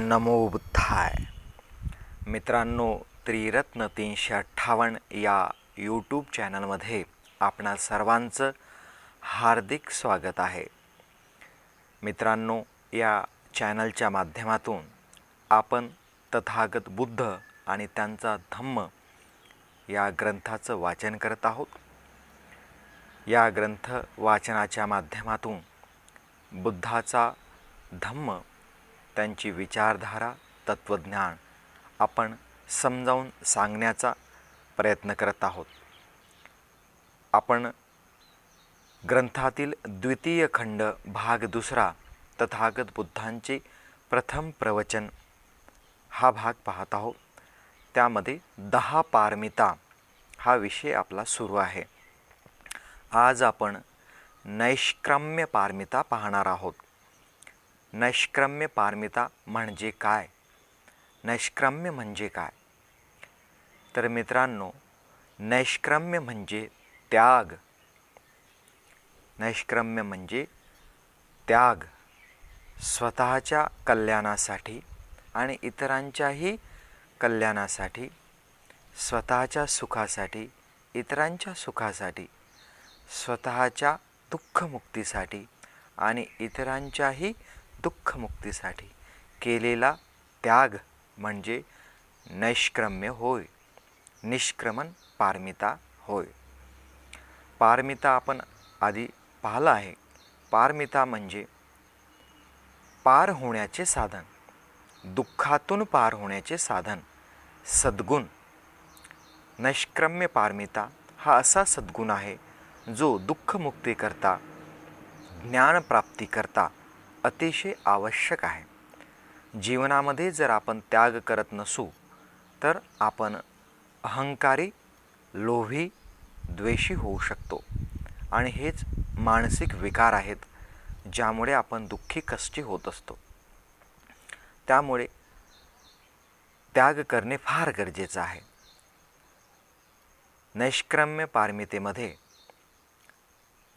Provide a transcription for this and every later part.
नमो बुद्धाय. मित्रांनो, त्रिरत्न 358 या यूट्यूब चॅनलमध्ये आपणा सर्वांचं हार्दिक स्वागत आहे. मित्रांनो, या चॅनलच्या माध्यमातून आपण तथागत बुद्ध आणि त्यांचा धम्म या ग्रंथाचं वाचन करत आहोत. या ग्रंथ वाचनाच्या माध्यमातून बुद्धाचा धम्म, त्यांची विचारधारा, तत्त्वज्ञान आपण समजावून सांगण्याचा प्रयत्न करत आहोत. आपण ग्रंथातील द्वितीय खंड भाग दुसरा तथागत बुद्धांचे प्रथम प्रवचन हा भाग पाहत आहोत. त्यामध्ये 10 पारमिता हा विषय आपला सुरू आहे. आज आपण नैष्क्रम्य पारमिता पाहणार आहोत. नैष्क्रम्य पारमिता म्हणजे काय? नैष्क्रम्य म्हणजे काय? तर मित्रांनो, नैष्क्रम्य म्हणजे त्याग. नैष्क्रम्य म्हणजे त्याग. स्वतःच्या कल्याणासाठी आणि इतरांच्याही कल्याणासाठी, स्वतःच्या सुखासाठी, इतरांच्या सुखासाठी, स्वतःच्या दुःखमुक्तीसाठी आणि इतरांच्याही दुःखमुक्तीसाठी केलेला त्याग म्हणजे नैष्क्रम्य होय. निष्क्रमण पारमिता होय. पारमिता आपण आधी पाहिलं आहे. पारमिता म्हणजे पार होण्याचे साधन, दुःखातून पार होण्याचे साधन, सद्गुण. नैष्क्रम्य पारमिता हा असा सद्गुण आहे जो दुःखमुक्ती करता, ज्ञानप्राप्ती करता अतिशय आवश्यक आहे. जीवनामध्ये जर आपण त्याग करत नसू तर आपण अहंकारी, लोभी, द्वेषी होऊ शकतो. आणि हेच मानसिक विकार आहेत ज्यामुळे आपण दुःखी, कष्टी होत असतो. त्यामुळे त्याग करणे फार गरजेचं आहे. नैष्क्रम्य पारमितेमध्ये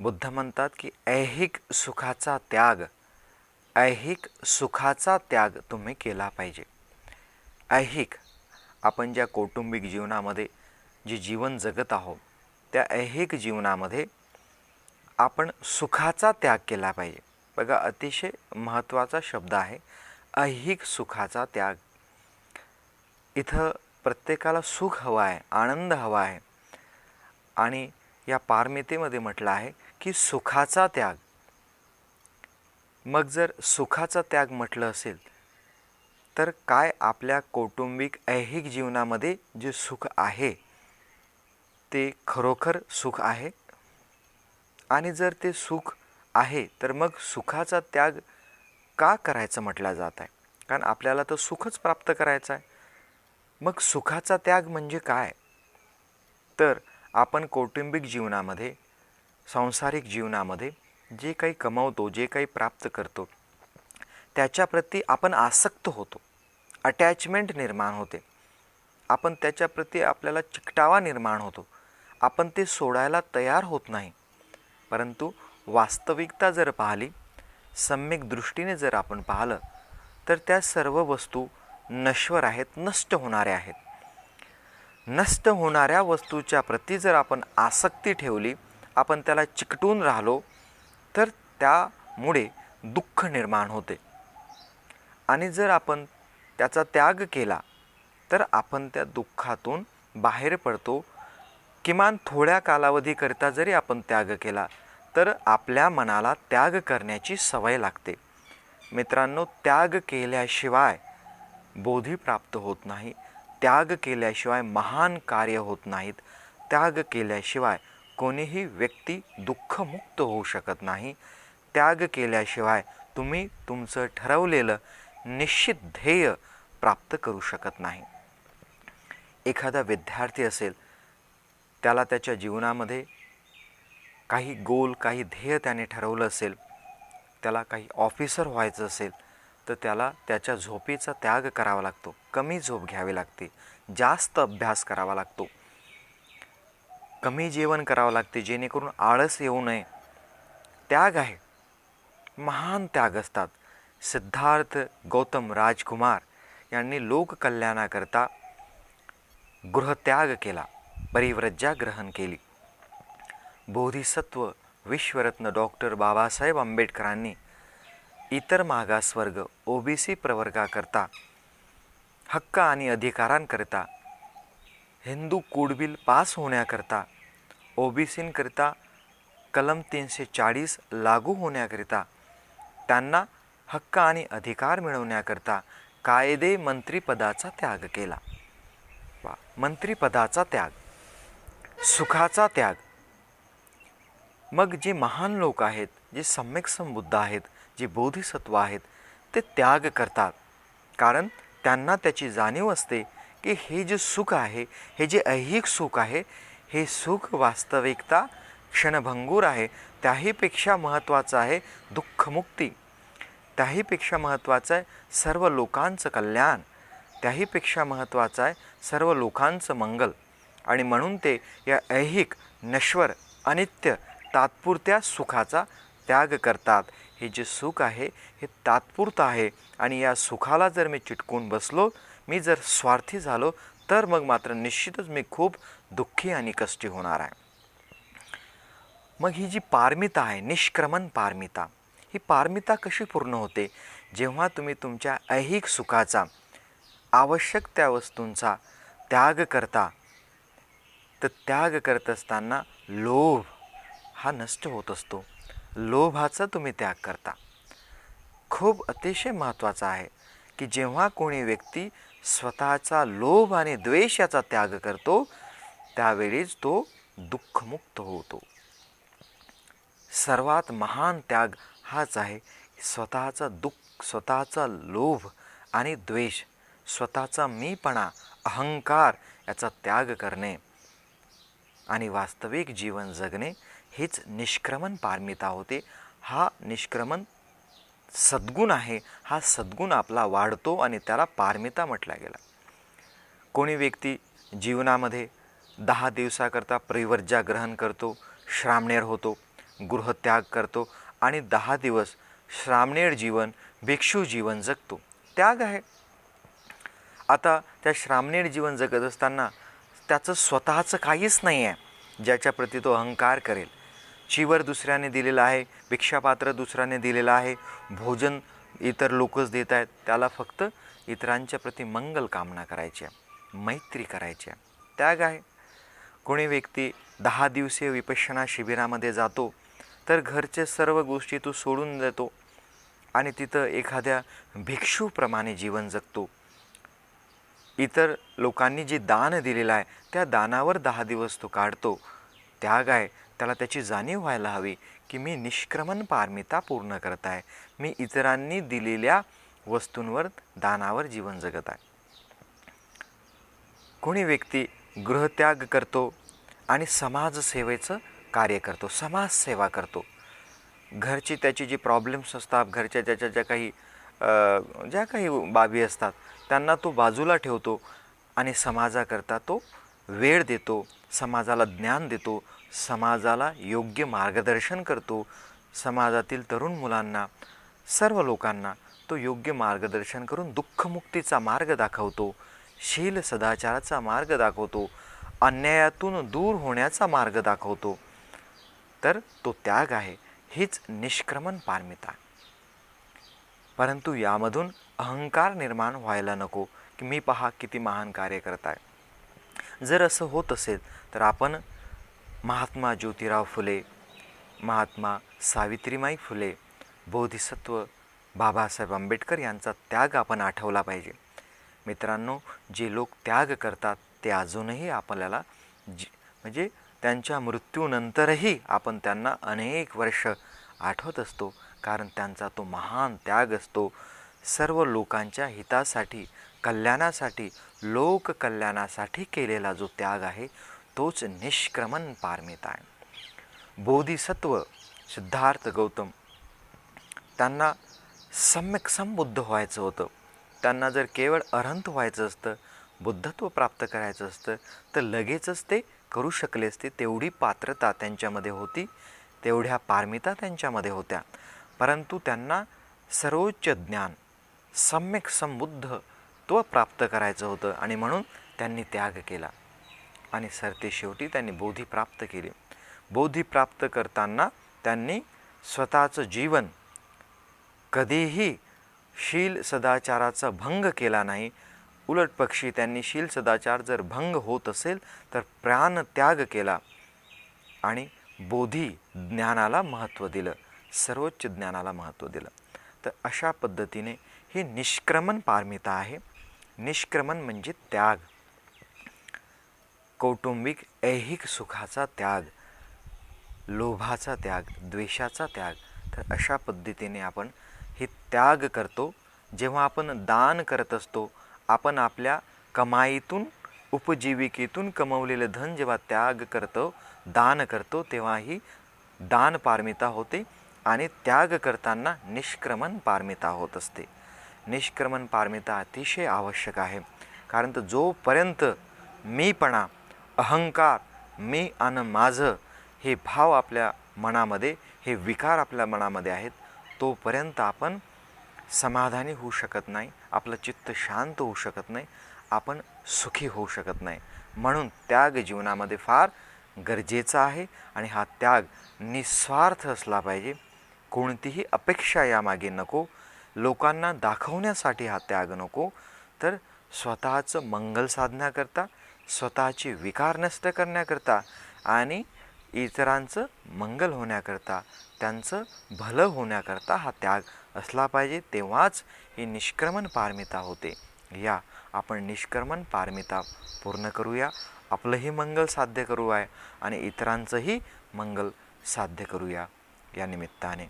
बुद्ध म्हणतात की ऐहिक सुखाचा त्याग, ऐहिक सुखाचा त्याग तुम्ही केला पाहिजे. ऐहिक, आपण ज्या कौटुंबिक जीवनामध्ये जे जीवन जगत आहोत त्या ऐहिक जीवनामध्ये आपण सुखाचा त्याग केला पाहिजे. बघा, अतिशय महत्त्वाचा शब्द आहे ऐहिक सुखाचा त्याग. इथं प्रत्येकाला सुख हवं आहे, आनंद हवा आहे. आणि या पारमितेमध्ये म्हटलं आहे की सुखाचा त्याग. मग जर सुखाचा त्याग म्हटलं असेल तर काय आपल्या कौटुंबिक ऐहिक जीवनामध्ये जे सुख आहे ते खरोखर सुख आहे? आणि जर ते सुख आहे तर मग सुखाचा त्याग का करायचं म्हटलं जात आहे? कारण आपल्याला तर सुखच प्राप्त करायचं आहे. मग सुखाचा त्याग म्हणजे काय? तर आपण कौटुंबिक जीवनामध्ये, सांसारिक जीवनामध्ये जे काही कमवतो, जे काही प्राप्त करतो त्याच्याप्रती आपण आसक्त होतो. अटॅचमेंट निर्माण होते. आपण त्याच्याप्रती आपल्याला चिकटावा निर्माण होतो. आपण ते सोडायला तयार होत नाही. परंतु वास्तविकता जर पाहिली, सम्यक दृष्टीने जर आपण पाहिलं तर त्या सर्व वस्तू नश्वर आहेत, नष्ट होणाऱ्या आहेत. नष्ट होणाऱ्या वस्तूच्या प्रती जर आपण आसक्ती ठेवली, आपण त्याला चिकटून राहिलो तर त्यामुळे दुःख निर्माण होते. आणि जर आपण त्याचा त्याग केला तर आपण त्या दुःखातून बाहेर पडतो. किमान थोड्या कालावधीकरिता जरी आपण त्याग केला तर आपल्या मनाला त्याग करण्याची सवय लागते. मित्रांनो, त्याग केल्याशिवाय बोधी प्राप्त होत नाही. त्याग केल्याशिवाय महान कार्य होत नाहीत. त्याग केल्याशिवाय कोणीही व्यक्ती दुःखमुक्त होऊ शकत नाही. त्याग केल्याशिवाय तुम्ही तुमचं ठरवलेलं निश्चित ध्येय प्राप्त करू शकत नाही. एखादा विद्यार्थी असेल, त्याला त्याच्या जीवनामध्ये काही गोल, काही ध्येय त्याने ठरवलं असेल, त्याला काही ऑफिसर व्हायचं असेल तर त्याला त्याच्या झोपेचा त्याग करावा लागतो. कमी झोप घ्यावी लागते, जास्त अभ्यास करावा लागतो, कमी जेवण करावं लागते जेणेकरून आळस येऊ नये. त्याग आहे, महान त्याग असतात. सिद्धार्थ गौतम राजकुमार यांनी लोककल्याणाकरता गृहत्याग केला, परिव्रज्या ग्रहण केली. बोधिसत्व विश्वरत्न डॉक्टर बाबासाहेब आंबेडकरांनी इतर मागासवर्ग ओबीसी प्रवर्गाकरता हक्क आणि अधिकारांकरता हिंदू कोड बिल पास होण्याकरता, ओबीसींकरिता कलम 340 लागू होण्याकरिता, त्यांना हक्क आणि अधिकार मिळवण्याकरता कायदे मंत्रिपदाचा त्याग केला. मंत्रिपदाचा त्याग, सुखाचा त्याग. मग जे महान लोक आहेत, जे सम्यक संबुद्ध आहेत, जे बोधिसत्व आहेत, ते त्याग करतात. कारण त्यांना त्याची जाणीव असते की हे जे सुख आहे, हे जे ऐहिक सुख आहे, हे सुख वास्तविकता क्षणभंगूर आहे. त्याहीपेक्षा महत्त्वाचं आहे दुःखमुक्ती, त्याहीपेक्षा महत्त्वाचं आहे सर्व लोकांचं कल्याण, त्याहीपेक्षा महत्त्वाचं आहे सर्व लोकांचं मंगल. आणि म्हणून ते या ऐहिक नश्वर अनित्य तात्पुरत्या सुखाचा त्याग करतात. हे जे सुख आहे हे तात्पुरतं आहे आणि या सुखाला जर मी चिटकून बसलो, मी जर स्वार्थी झालो, तर मग मात्र निश्चितच मी खूप दुःखी आणि कष्टी होणार आहे. मग ही जी पारमिता आहे, निष्क्रमण पारमिता, ही पारमिता कशी पूर्ण होते? जेव्हा तुम्ही तुमच्या ऐहिक सुखाचा, आवश्यक त्या वस्तूंचा त्याग करता, तर त्याग करत असताना लोभ हा नष्ट होत असतो. लोभाचा तुम्ही त्याग करता. खूप अतिशय महत्त्वाचं आहे की जेव्हा कोणी व्यक्ती स्वतःचा लोभ आणि द्वेष याचा त्याग करतो, त्यावेळीच तो दुःखमुक्त होतो. सर्वात महान त्याग हाच आहे, स्वतःचा दुःख, स्वतःचा लोभ आणि द्वेष, स्वतःचा मीपणा, अहंकार याचा त्याग करणे आणि वास्तविक जीवन जगणे, हीच निष्क्रमण पारमिता होते. हा निष्क्रमण सद्गुण आहे. हा सद्गुण आपला वाढतो आणि त्याला पारमिता म्हटला गेला. कोणी व्यक्ती जीवनामध्ये 10 दिवसाकरता परिवर्ज्या ग्रहण करतो, श्रामणेर होतो, गृहत्याग करतो आणि 10 दिवस श्रामणेर जीवन, भिक्षू जीवन जगतो. त्याग आहे. आता त्या श्रामणेर जीवन जगत असताना त्याचं स्वतःचं काहीच नाही आहे, ज्याच्याप्रती तो अहंकार करेल. चिवर दुसऱ्याने दिलेला आहे, भिक्षापात्र दुसऱ्याने दिलेलं आहे, भोजन इतर लोकच देत आहेत, त्याला फक्त इतरांच्या प्रती मंगल कामना करायची आहे, मैत्री करायची आहे. त्याग आहे. कोणी व्यक्ती 10 दिवसीय विपश्यना शिबिरामध्ये जातो, तर घरचे सर्व गोष्टी तो सोडून देतो आणि तिथं एखाद्या भिक्षूप्रमाणे जीवन जगतो. इतर लोकांनी जे दान दिलेलं आहे त्या दानावर 10 दिवस तो काढतो. त्याग आहे. त्याला त्याची जाणीव व्हायला हवी की मी निष्क्रमण पारमिता पूर्ण करत आहे, मी इतरांनी दिलेल्या वस्तूंवर, दानावर जीवन जगत आहे. कोणी व्यक्ती गृहत्याग करतो आणि समाजसेवेचं कार्य करतो, समाजसेवा करतो. घरची त्याची जी प्रॉब्लेम्स असतात, घरच्या त्याच्या ज्या काही बाबी असतात, त्यांना तो बाजूला ठेवतो आणि समाजाकरता तो वेळ देतो, समाजाला ज्ञान देतो, समाजाला योग्य मार्गदर्शन करतो. समाजातील तरुण मुलांना, सर्व लोकांना तो योग्य मार्गदर्शन करून दुःखमुक्तीचा मार्ग दाखवतो, शील सदाचाराचा मार्ग दाखवतो, अन्यायातून दूर होण्याचा मार्ग दाखवतो. तर तो त्याग आहे. हीच निष्क्रमण पारमिता. परंतु यामधून अहंकार निर्माण व्हायला नको की मी पहा किती महान कार्य करत आहे. जर असं होत असेल तर आपण महात्मा ज्योतिराव फुले, महात्मा सावित्रीमाई फुले, बोधिसत्व बाबासाहेब आंबेडकर यांचा त्याग आपण आठवला पाहिजे. मित्रांनो, जे लोक त्याग करतात ते अजूनही आपल्याला म्हणजे त्यांच्या मृत्यूनंतरही आपण त्यांना अनेक वर्ष आठवत असतो, कारण त्यांचा तो महान त्याग असतो. सर्व लोकांच्या हितासाठी, कल्याणासाठी, लोककल्याणासाठी केलेला जो त्याग आहे तोच निष्क्रमण पारमिता आहे. बोधिसत्व सिद्धार्थ गौतम, त्यांना सम्यक संबुद्ध व्हायचं होतं. त्यांना जर केवळ अरहंत व्हायचं असतं, बुद्धत्व प्राप्त करायचं असतं, तर लगेचच ते करू शकले असते. तेवढी पात्रता त्यांच्यामध्ये होती, तेवढ्या पारमिता त्यांच्यामध्ये होत्या. परंतु त्यांना सर्वोच्च ज्ञान सम्यक संबुद्ध तो प्राप्त करायचं होतं आणि म्हणून त्यांनी त्याग केला आणि सरतेशेवटी त्यांनी बोधी प्राप्त केली. बोधी प्राप्त करताना त्यांनी स्वतःचं जीवन कधीही शील सदाचाराचा भंग केला नाही. उलट पक्षी त्यांनी शील सदाचार जर भंग होत असेल तर प्राण त्याग केला आणि बोधी ज्ञानाला महत्त्व दिलं, सर्वोच्च ज्ञानाला महत्त्व दिलं. तर अशा पद्धतीने ही निष्क्रमण पारमिता आहे. निष्क्रमण म्हणजे त्याग, कौटुंबिक ऐहिक सुखाचा त्याग, लोभाचा त्याग, द्वेषाचा त्याग. तर अशा पद्धतीने आपण हे त्याग करतो. जेव्हा आपण दान करत असतो, आपण आपल्या कमाईतून उपजीविकेतून कमवलेलं धन जेव्हा त्याग करतो, दान करतो, तेव्हा ही दान पारमिता होते आणि त्याग करताना निष्क्रमण पारमिता होत असते. निष्क्रमण पारमिता अतिशय आवश्यक आहे. कारण तर जोपर्यंत मीपणा, अहंकार, मी आणि माझं हे भाव आपल्या मनामध्ये, हे विकार आपल्या मनामध्ये आहेत, तोपर्यंत आपण समाधानी होऊ शकत नाही, आपलं चित्त शांत होऊ शकत नाही, आपण सुखी होऊ शकत नाही. म्हणून त्याग जीवनामध्ये फार गरजेचा आहे आणि हा त्याग निस्वार्थ असला पाहिजे. कोणतीही अपेक्षा यामागे नको, लोकांना दाखवण्यासाठी हा त्याग नको, तर स्वतःचं मंगल साधण्याकरता, स्वतःचे विकार नष्ट करण्याकरता आणि इतरांचं मंगल होण्याकरता, त्यांचं भलं होण्याकरता हा त्याग असला पाहिजे. तेव्हाच ही निष्क्रमण पारमिता होते. या आपण निष्क्रमण पारमिता पूर्ण करूया, आपलंही मंगल साध्य करूया आणि इतरांचंही मंगल साध्य करूया. या निमित्ताने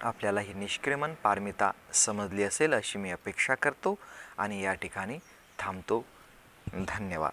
आपल्याला ही निष्क्रमण पारमिता समजली असेल अशी मी अपेक्षा करतो आणि या ठिकाणी थांबतो. धन्यवाद.